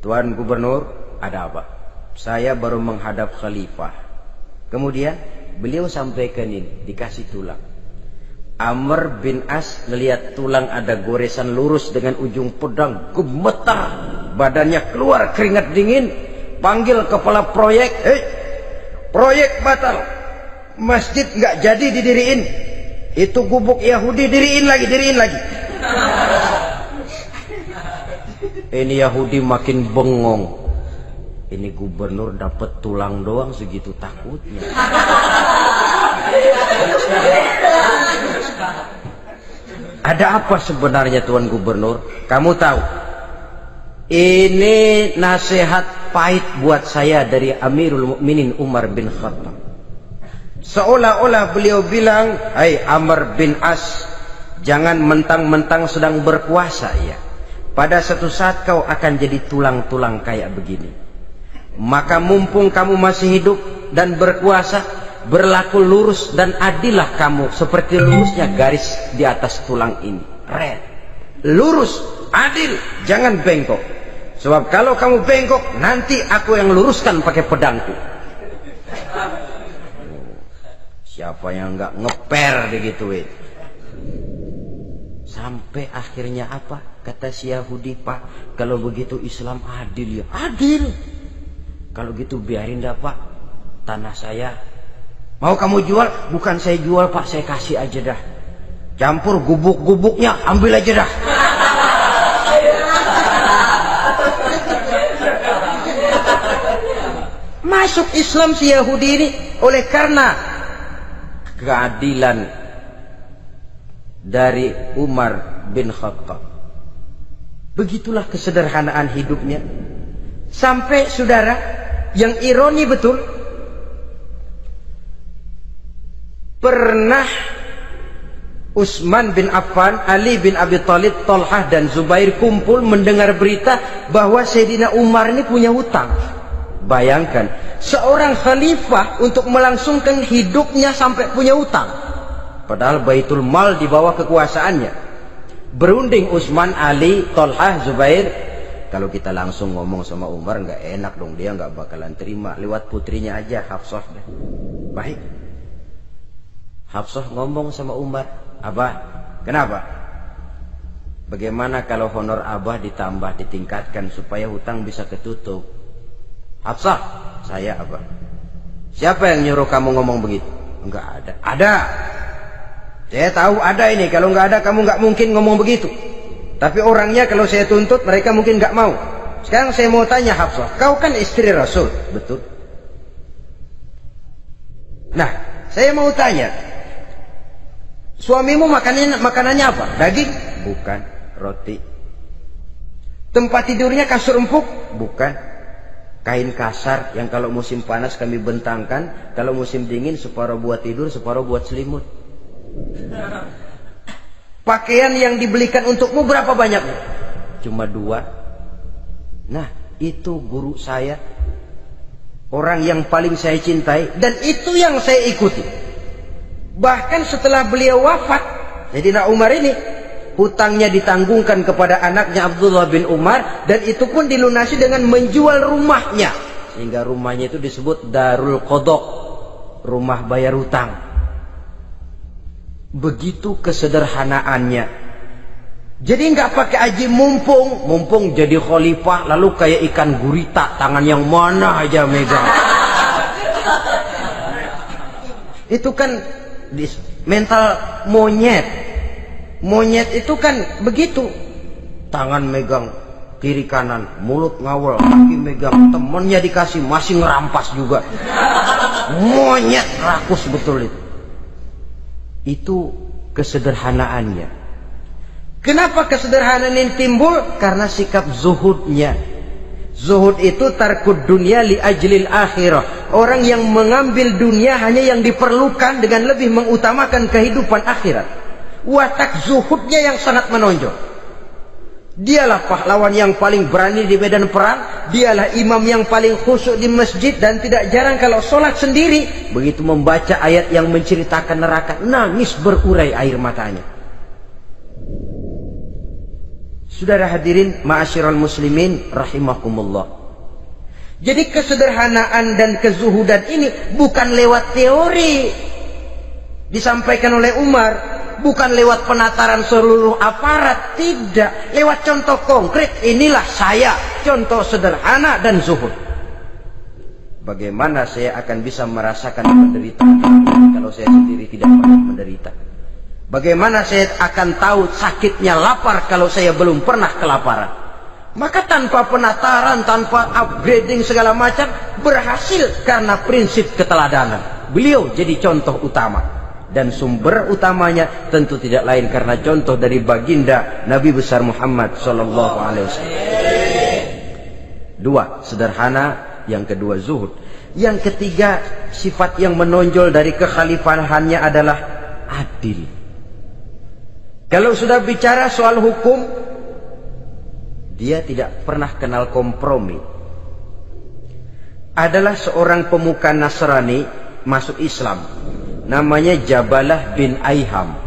Tuan Gubernur, ada apa? Saya baru menghadap khalifah. Kemudian beliau sampaikan ini, dikasih tulang. Amr bin As melihat tulang ada goresan lurus dengan ujung pedang, gemetar. Badannya keluar keringat dingin. Panggil kepala proyek. Proyek batal. Masjid nggak jadi didiriin. Itu gubuk Yahudi diriin lagi. Ini Yahudi makin bengong. Ini gubernur dapat tulang doang segitu takutnya. Ada apa sebenarnya Tuan Gubernur? Kamu tahu? Ini nasihat pahit buat saya dari Amirul Mukminin Umar bin Khattab. Seolah-olah beliau bilang, hai Amr bin As, jangan mentang-mentang sedang berkuasa ya. Pada suatu saat kau akan jadi tulang-tulang kayak begini. Maka mumpung kamu masih hidup dan berkuasa, berlaku lurus dan adillah kamu seperti lurusnya garis di atas tulang ini. Red. Lurus, adil, jangan bengkok. Sebab kalau kamu bengkok, nanti aku yang luruskan pakai pedangku. Siapa yang nggak ngeper digituin? Sampai akhirnya apa? Kata si Yahudi, Pak, kalau begitu Islam adil ya. Adil. Kalau gitu biarin dah Pak, tanah saya. Mau kamu jual? Bukan saya jual Pak, saya kasih aja dah. Campur gubuk-gubuknya, ambil aja dah. Masuk Islam si Yahudi ini oleh karena keadilan dari Umar bin Khattab. Begitulah kesederhanaan hidupnya. Sampai saudara, yang ironi betul, pernah Utsman bin Affan, Ali bin Abi Thalib, Thalhah dan Zubair kumpul mendengar berita bahwa Sayyidina Umar ini punya hutang. Bayangkan, seorang khalifah untuk melangsungkan hidupnya sampai punya hutang. Padahal Baitul Mal di bawah kekuasaannya. Berunding Utsman, Ali, Thalhah, Zubair. Kalau kita langsung ngomong sama Umar nggak enak dong, dia nggak bakalan terima. Lewat putrinya aja, Hafsah. Baik. Hafsah ngomong sama Umar, Abah, kenapa? Bagaimana kalau honor Abah ditambah, ditingkatkan supaya hutang bisa ketutup? Hafsah, saya Abah. Siapa yang nyuruh kamu ngomong begitu? Enggak ada. Ada. Saya tahu ada ini. Kalau nggak ada kamu nggak mungkin ngomong begitu. Tapi orangnya kalau saya tuntut mereka mungkin nggak mau. Sekarang saya mau tanya Hafsah, kau kan istri Rasul, betul? Nah, saya mau tanya, suamimu makanannya apa? Daging? Bukan. Roti. Tempat tidurnya kasur empuk? Bukan. Kain kasar yang kalau musim panas kami bentangkan, kalau musim dingin separuh buat tidur, separuh buat selimut. Pakaian yang dibelikan untukmu berapa banyaknya? Cuma 2. Nah, itu guru saya, orang yang paling saya cintai, dan itu yang saya ikuti. Bahkan setelah beliau wafat, Sayyidina Umar ini hutangnya ditanggungkan kepada anaknya Abdullah bin Umar, dan itu pun dilunasi dengan menjual rumahnya, sehingga rumahnya itu disebut Darul Qadha, rumah bayar hutang. Begitu kesederhanaannya. Jadi nggak pakai aji mumpung jadi khalifah lalu kayak ikan gurita, tangan yang mana aja megang. Itu kan mental monyet. Monyet itu kan begitu, tangan megang kiri kanan, mulut ngawal, kaki megang, temennya dikasih masih ngerampas juga. Monyet rakus betul itu. Itu kesederhanaannya. Kenapa kesederhanaan ini timbul? Karena sikap zuhudnya. Zuhud itu tarkud dunia li ajlil akhirah. Orang yang mengambil dunia hanya yang diperlukan dengan lebih mengutamakan kehidupan akhirat. Watak zuhudnya yang sangat menonjol. Dialah pahlawan yang paling berani di medan perang. Dialah imam yang paling khusyuk di masjid. Dan tidak jarang kalau sholat sendiri, begitu membaca ayat yang menceritakan neraka, nangis berurai air matanya. Saudara hadirin ma'asyiral muslimin rahimakumullah. Jadi kesederhanaan dan kezuhudan ini bukan lewat teori disampaikan oleh Umar, bukan lewat penataran seluruh aparat, tidak, lewat contoh konkret. Inilah saya, contoh sederhana dan zuhud. Bagaimana saya akan bisa merasakan penderitaan kalau saya sendiri tidak pernah menderita? Bagaimana saya akan tahu sakitnya lapar kalau saya belum pernah kelaparan? Maka tanpa penataran, tanpa upgrading segala macam, berhasil karena prinsip keteladanan. Beliau jadi contoh utama. Dan sumber utamanya tentu tidak lain karena contoh dari baginda Nabi besar Muhammad sallallahu alaihi wasallam. 2, sederhana. Yang kedua, zuhud. Yang ketiga, sifat yang menonjol dari kekhalifahannya adalah adil. Kalau sudah bicara soal hukum, dia tidak pernah kenal kompromi. Adalah seorang pemuka Nasrani masuk Islam, namanya Jabalah bin Aiham.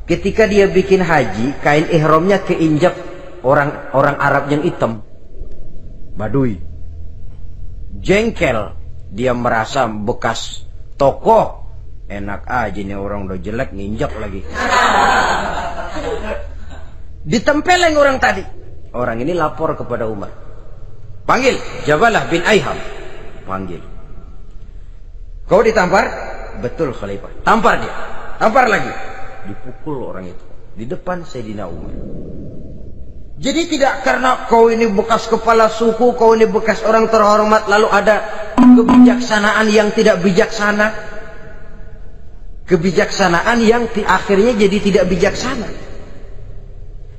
Ketika dia bikin haji, kain ihramnya keinjak orang Arab yang hitam, Badui. Jengkel, dia merasa bekas tokoh, enak aja nih orang udah jelek nginjak lagi. Ditempeleng orang tadi. Orang ini lapor kepada Umar. Panggil Jabalah bin Aiham. Panggil. Kau ditampar? Betul Khalifah. Tampar dia. Tampar lagi. Dipukul orang itu di depan Sayyidina Umar. Jadi tidak karena kau ini bekas kepala suku, kau ini bekas orang terhormat, lalu ada kebijaksanaan yang tidak bijaksana. Kebijaksanaan yang akhirnya jadi tidak bijaksana.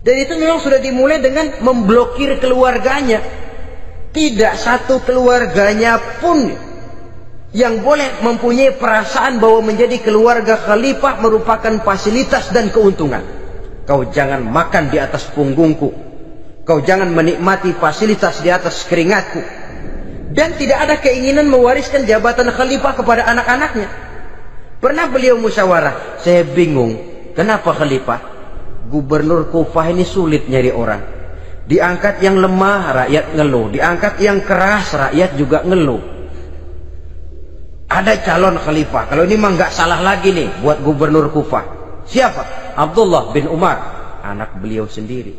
Dan itu memang sudah dimulai dengan memblokir keluarganya. Tidak satu keluarganya pun yang boleh mempunyai perasaan bahwa menjadi keluarga khalifah merupakan fasilitas dan keuntungan. Kau jangan makan di atas punggungku. Kau jangan menikmati fasilitas di atas keringatku. Dan tidak ada keinginan mewariskan jabatan khalifah kepada anak-anaknya. Pernah beliau musyawarah, saya bingung, kenapa khalifah? Gubernur Kufah ini sulit nyari orang. Diangkat yang lemah, rakyat ngeluh. Diangkat yang keras, rakyat juga ngeluh. Ada calon khalifah. Kalau ini mah nggak salah lagi nih buat gubernur Kufah. Siapa? Abdullah bin Umar, anak beliau sendiri.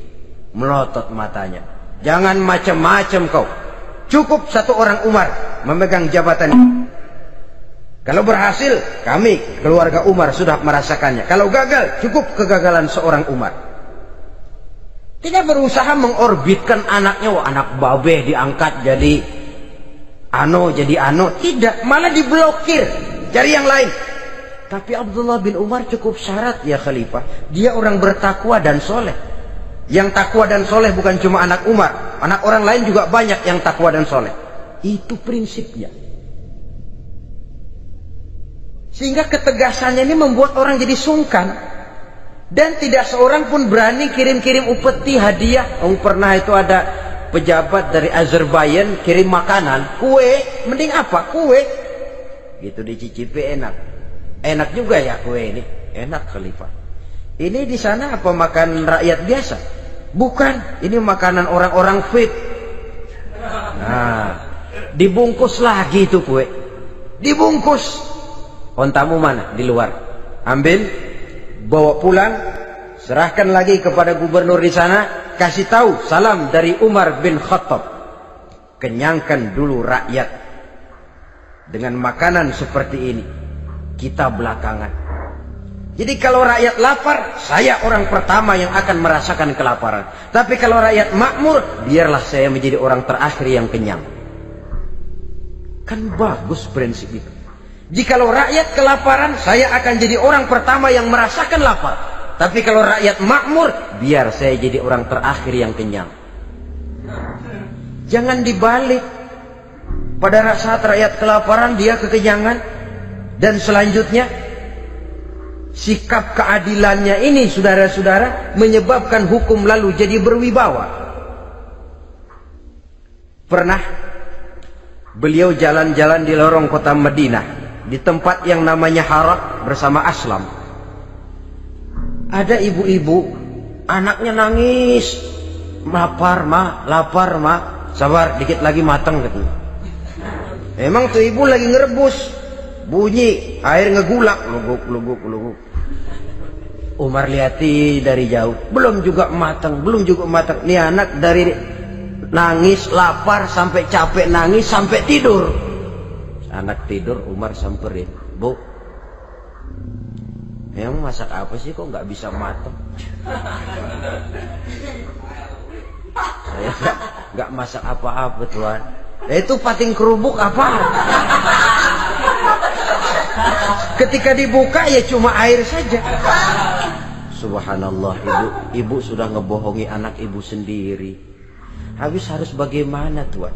Melotot matanya. Jangan macam-macam kau. Cukup satu orang Umar memegang jabatan. Kalau berhasil, kami keluarga Umar sudah merasakannya. Kalau gagal, cukup kegagalan seorang Umar. Tidak berusaha mengorbitkan anaknya, wah anak babe diangkat jadi ano. Tidak, malah diblokir. Cari yang lain. Tapi Abdullah bin Umar cukup syarat ya khalifah. Dia orang bertakwa dan soleh. Yang takwa dan soleh bukan cuma anak Umar. Anak orang lain juga banyak yang takwa dan soleh. Itu prinsipnya. Sehingga ketegasannya ini membuat orang jadi sungkan. Dan tidak seorang pun berani kirim-kirim upeti hadiah. Pernah itu ada pejabat dari Azerbaijan kirim makanan, kue, mending apa? Kue. Gitu dicicipi enak. Enak juga ya kue ini. Enak khalifah. Ini di sana apa makan rakyat biasa? Bukan, ini makanan orang-orang fit. Nah, dibungkus lagi itu kue. Dibungkus. Ontamu mana? Di luar. Ambil, bawa pulang, serahkan lagi kepada gubernur di sana, kasih tahu salam dari Umar bin Khattab. Kenyangkan dulu rakyat dengan makanan seperti ini. Kita belakangan. Jadi kalau rakyat lapar, saya orang pertama yang akan merasakan kelaparan. Tapi kalau rakyat makmur, biarlah saya menjadi orang terakhir yang kenyang. Kan bagus prinsip itu. Jikalau rakyat kelaparan, saya akan jadi orang pertama yang merasakan lapar. Tapi kalau rakyat makmur, biar saya jadi orang terakhir yang kenyang. Jangan dibalik. Pada saat rakyat kelaparan, dia kekenyangan. Dan selanjutnya, sikap keadilannya ini, saudara-saudara, menyebabkan hukum lalu jadi berwibawa. Pernah beliau jalan-jalan di lorong kota Madinah, di tempat yang namanya Hara bersama Aslam. Ada ibu-ibu, anaknya nangis, lapar ma, sabar dikit lagi matang katanya. Emang tuh ibu lagi ngerebus, bunyi air ngegulak, luguk. Umar lihati dari jauh, belum juga matang. Nih anak dari nangis, lapar, sampai capek nangis, sampai tidur. Anak tidur, Umar samperin, Bu, emang masak apa sih kok nggak bisa matang? Saya nggak masak apa-apa tuan. Itu pating kerubuk apa? Ketika dibuka ya cuma air saja. Subhanallah, ibu sudah ngebohongi anak ibu sendiri. Habis harus bagaimana tuan?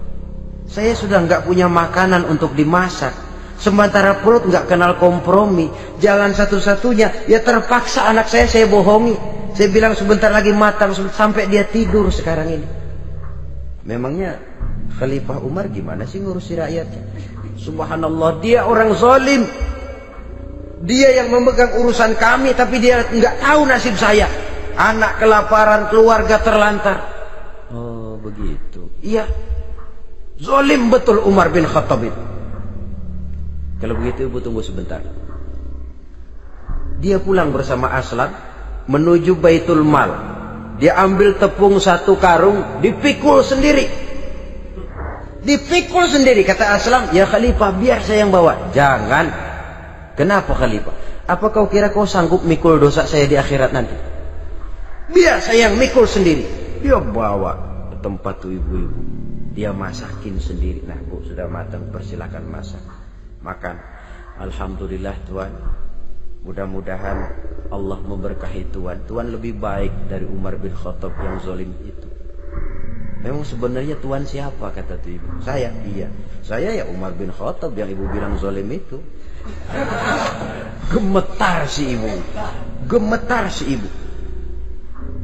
Saya sudah nggak punya makanan untuk dimasak. Sementara perut nggak kenal kompromi. Jalan satu-satunya ya terpaksa anak saya bohongi. Saya bilang sebentar lagi matang, sampai dia tidur sekarang ini. Memangnya Khalifah Umar gimana sih ngurusi rakyatnya? Subhanallah, dia orang zalim. Dia yang memegang urusan kami, tapi dia nggak tahu nasib saya. Anak kelaparan, keluarga terlantar. Oh begitu. Iya. Zalim betul Umar bin Khattab itu. Kalau begitu ibu tunggu sebentar. Dia pulang bersama Aslam. menuju Baitul Mal. Dia ambil tepung 1 karung, dipikul sendiri. Dipikul sendiri. Kata Aslam, ya Khalifah, biar saya yang bawa. Jangan. Kenapa Khalifah? Apa kau kira kau sanggup mikul dosa saya di akhirat nanti? Biar saya yang mikul sendiri. Dia bawa ke tempat tuh ibu-ibu. Dia masakin sendiri. Nah bu, sudah matang, persilakan masak. Makan. Alhamdulillah Tuhan. Mudah-mudahan Allah memberkahi Tuhan. Tuhan lebih baik dari Umar bin Khattab yang zalim itu. Memang sebenarnya Tuhan siapa, kata tuh ibu? Saya. Iya. Saya ya Umar bin Khattab yang ibu bilang zalim itu. Gemetar si ibu. Gemetar si ibu.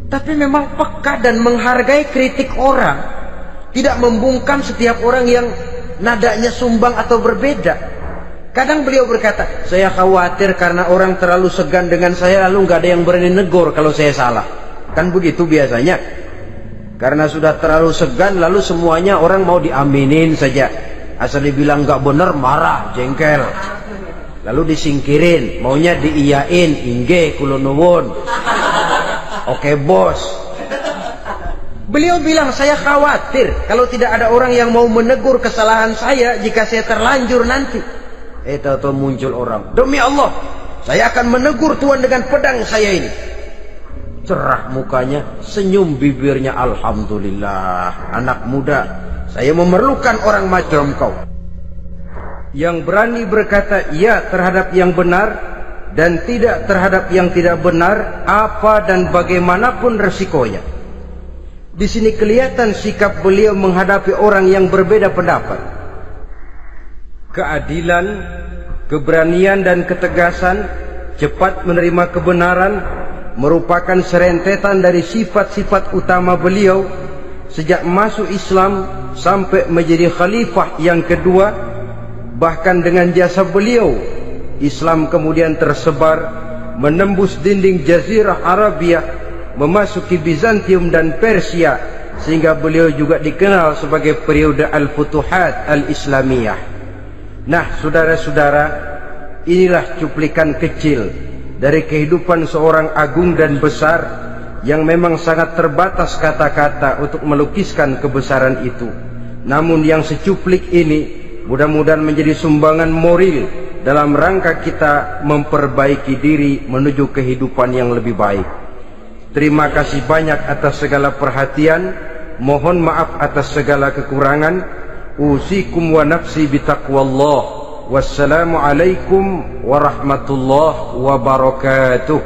Tapi memang peka dan menghargai kritik orang. Tidak membungkam setiap orang yang nadanya sumbang atau berbeda. Kadang beliau berkata, saya khawatir karena orang terlalu segan dengan saya, lalu nggak ada yang berani negor kalau saya salah. Kan begitu biasanya. Karena sudah terlalu segan, lalu semuanya orang mau diaminin saja. Asal dibilang nggak benar, marah, jengkel. Lalu disingkirin, maunya diiyain, inge kulonuwun. Oke bos. Beliau bilang, saya khawatir kalau tidak ada orang yang mau menegur kesalahan saya jika saya terlanjur nanti. Tahu-tahu muncul orang, demi Allah, saya akan menegur Tuhan dengan pedang saya ini. Cerah mukanya, senyum bibirnya, alhamdulillah, anak muda, saya memerlukan orang macam kau. Yang berani berkata ya terhadap yang benar dan tidak terhadap yang tidak benar, apa dan bagaimanapun resikonya. Di sini kelihatan sikap beliau menghadapi orang yang berbeda pendapat. Keadilan, keberanian dan ketegasan, cepat menerima kebenaran merupakan serentetan dari sifat-sifat utama beliau sejak masuk Islam sampai menjadi khalifah yang kedua. Bahkan dengan jasa beliau, Islam kemudian tersebar menembus dinding Jazirah Arabia, memasuki Bizantium dan Persia, sehingga beliau juga dikenal sebagai periode Al-Futuhat Al-Islamiyah. Nah, saudara-saudara, inilah cuplikan kecil dari kehidupan seorang agung dan besar yang memang sangat terbatas kata-kata untuk melukiskan kebesaran itu. Namun yang secuplik ini mudah-mudahan menjadi sumbangan moral dalam rangka kita memperbaiki diri menuju kehidupan yang lebih baik. Terima kasih banyak atas segala perhatian. Mohon maaf atas segala kekurangan. Usikum wa nafsi bitaqwallah. Wassalamualaikum warahmatullahi wabarakatuh.